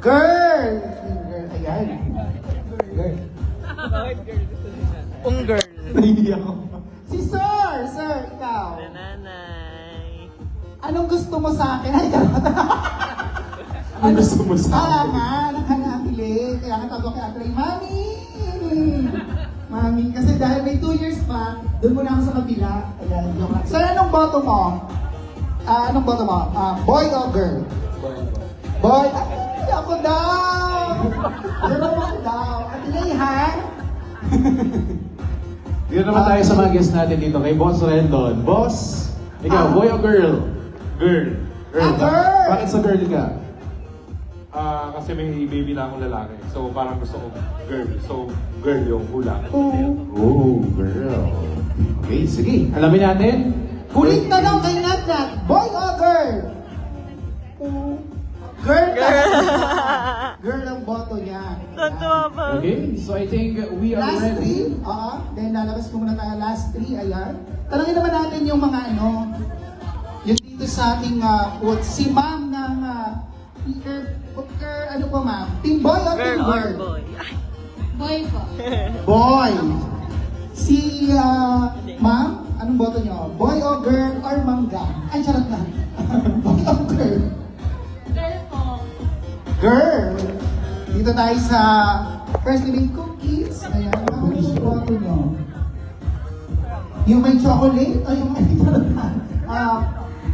Girl! Girl, ayan. Girl. Girl. Nahihiya ko. Si Sir! Sir, ikaw. Nanay. Anong gusto mo sa akin? Ay, karot. Ano gusto mo sa Kaya akin? nga, nakakapili. Kaya nga tawag ko kay Ate Ray, Mami! Mami, kasi dahil may 2 years pa, doon muna ako sa kabila. Ayan, joke lang. Sir, anong boto mo? Anong boto mo? Boy o girl? Boy? Ay, ako daw! Girl ako daw. Ate Ray, ha? Dito naman tayo sa mga guests natin dito kay Boss Rendon. Boss, ikaw, boy o girl? Girl. Girl! Bakit sa girl ka? Kasi may baby na akong lalaki. So parang gusto ko girl. So girl yung hula. Oh, girl. Okay, sige. Alamin natin. Huling tanong kay Natnat, boy o girl? Girl talaga. Girl ang boto niya. Totoo ba? Okay, so I think we are Last ready. 3, then lalabas ko muna tayo last 3, ayan. Tanongin naman natin yung mga yung dito sa ating, si ma'am ng, ano po ma'am? Team boy o team Girl or girl? boy? Boy po. Boy. Si, ma'am, anong boto niyo? Boy o girl or mangga? Ay, charot lang. Boy o girl? Girl po. Girl! Dito tayo sa First Living Cookies. Ayan, ano yung boto nyo? Yung may chocolate o yung may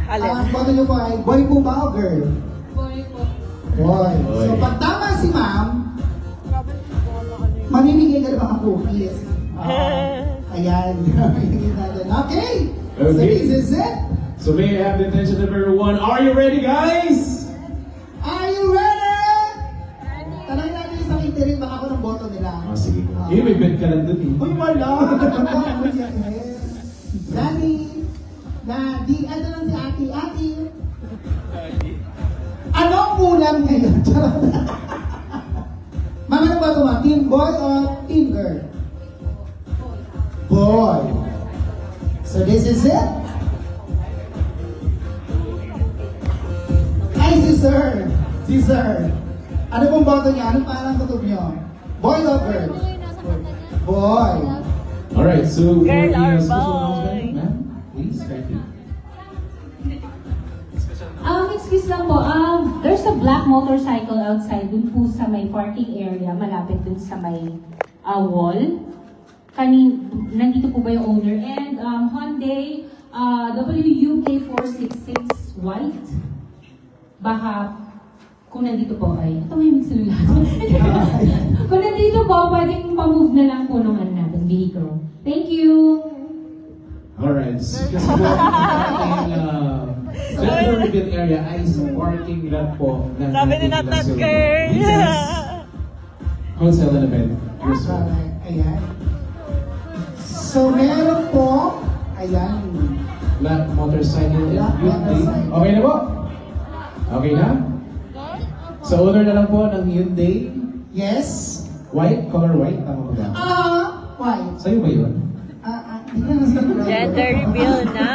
Alin? ang boto nyo po ay boy po ba o girl? Boy po. Boy. Boy. So pag tama si ma'am, mamimigay ka na baka cookies. Ayan. Mamimigay natin. Okay! So Okay. this is it. So may I have the attention of everyone. Are you ready, guys? Are you ready? Tanongin natin yung sa catering, baka ako ng boto nila. Sige. May bet ka lang dun eh. Uy, wala! Ano yan eh? Daddy! Daddy! Ano lang si Ate? Ate! Anong ulam ngayon? Charot. Mama, ano ba ito ma? Team boy o team girl? Boy! So this is it? Ay, si Sir! Si Sir! Ano pong boto niya? Anong parang tutok niyo? Boy o girl? Boy, nasa kanta niya. Boy! Alright, so for Girl the or special boy? announcement, ma'am, please, Becky. Excuse lang po, there's a black motorcycle outside dun po sa may parking area, malapit dun sa may wall. Nandito po ba yung owner? And Hyundai WUK466 white. Baka kung nandito po ay, ito may magsalula. Kung nandito po, pwedeng pa-move na lang po naman natin, vehicle. Thank you! Alright, kasi po ang Gender reveal area ay sa parking lot po ng Sabi ni ating Natnat, Las girl. Vegas Hotel and Event Resort. Alright, ayan. So, meron po, ayan. Black motorcycle and Black Hyundai. motorcycle. Okay na po? Okay na? Sa owner na lang po ng Hyundai. Yes? White, color white. Tama po ba? Why? Sa'yo ba yun? Hindi na nasigurado. Gender reveal na.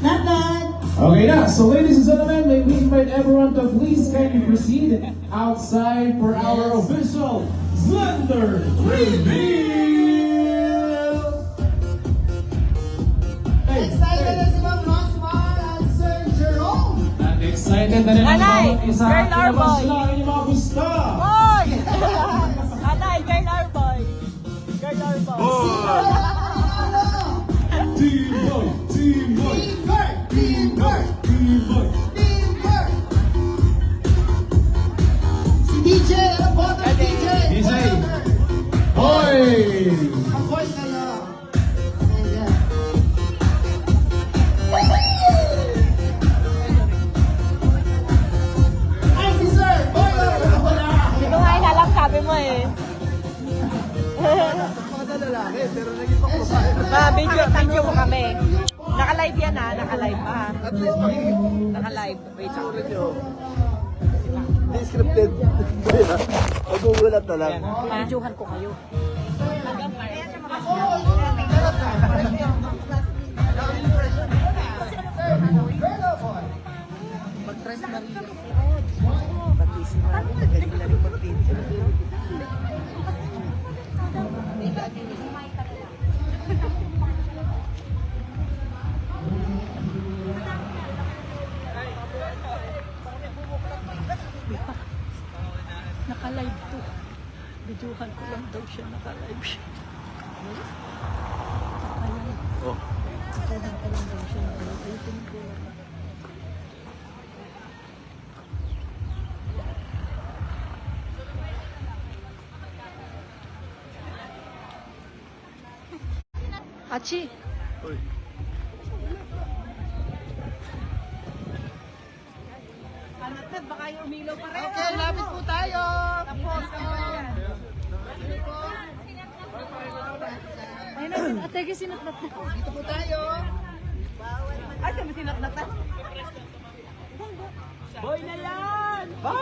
Nathan! Okay na, so ladies and gentlemen, may we invite everyone to please kindly proceed outside for our official gender reveal! Excited na si Ma'am Rosmar at Sir Jerome! At excited na rin ang Nanay, bawat isa. girl or Ilabas boy? na ang inyong mga gusta! Boy! Anay, girl or boy? Girl or boy? Team boy! Team boy! Team girl! Team girl! Team boy! Team girl! Si DJ! Ano boto ni DJ? DJ! Hoy! Ang boy kayo! Ayan. Ay, si Sir! Boy! Wala! Sino nga inalang sabi mo eh? Video mo kami. Naka-live yan ha, naka-live pa. At least Naka-live. Wait lang. Hindi scripted. Magugulat na lang. Videohan ko kayo. Girl o boy? Mag-dress na rin. Magaling na rin mag-video. Naka-live to. Videohan ko lang daw siya, naka-live siya. Oh. Videohan ko lang daw siya, naka-live. Ko lang. Achi! Uy. Okay, lapit po tayo. Tapos, Ate, kasi sinatnat na. dito po tayo. Ay, kami sinatnatan. Boy na yan! Boy!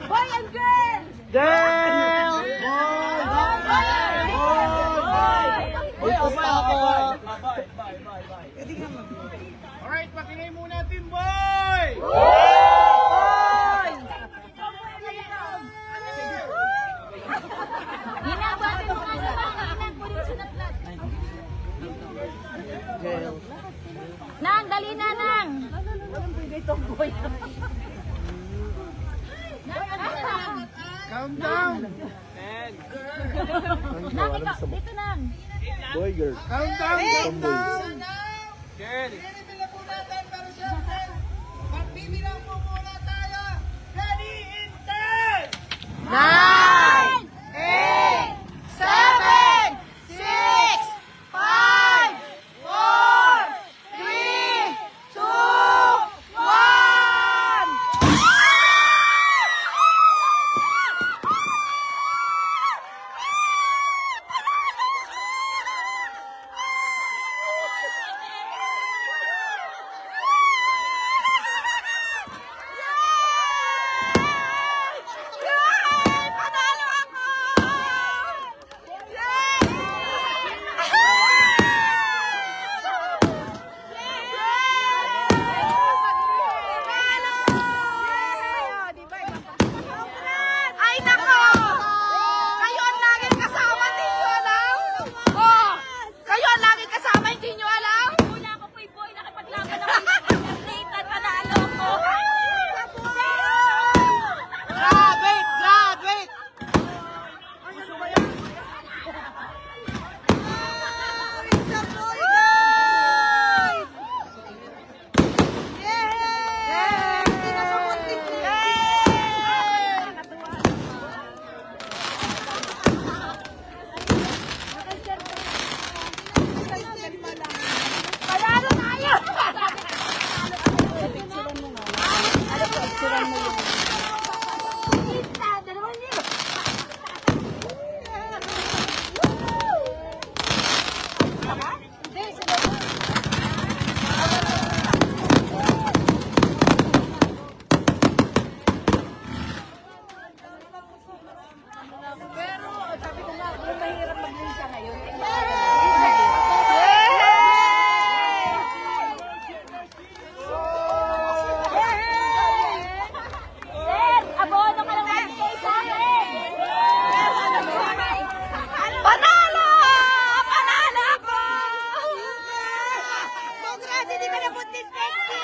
Boy and girl! Girl! Boy! Basta ako! Alright, pakingay muna natin, boy! Girl. Nang, dali na, Nang! Countdown. Nang, ikaw, dito, Nang! Boy, girl. Countdown. Tomboy. Binibilang po natin, pero syempre, magbibilang po muna tayo. Ready, in 10! 9, 8, 7, 6, 5, 4, 3, 2, 1! Panalo ako! Ay nako! Kayo ang laging kasama, hindi nyo alam? Oh! Kayo ang laging kasama, hindi nyo alam? Una ako po boy, nakipaglaban ako. Nathan, panalo ko! Graduate! Graduate! Panalo tayo! Pero sabi ko nga, kung mahirap mag-isa ngayon. Sir, abono ka lang magbigay sa akin. Panalo! Panalo ako! Congrats, hindi ka nabuntis, Bexy!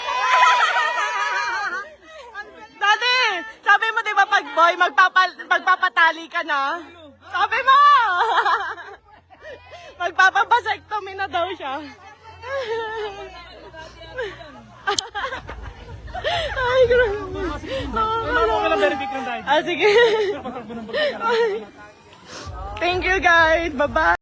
Dati, sabi mo diba pag boy, magpapatali ka na? Sabi mo! Magpapabasectomy na daw siya. Ay, grabe. Ah, sige. Thank you guys. Bye-bye.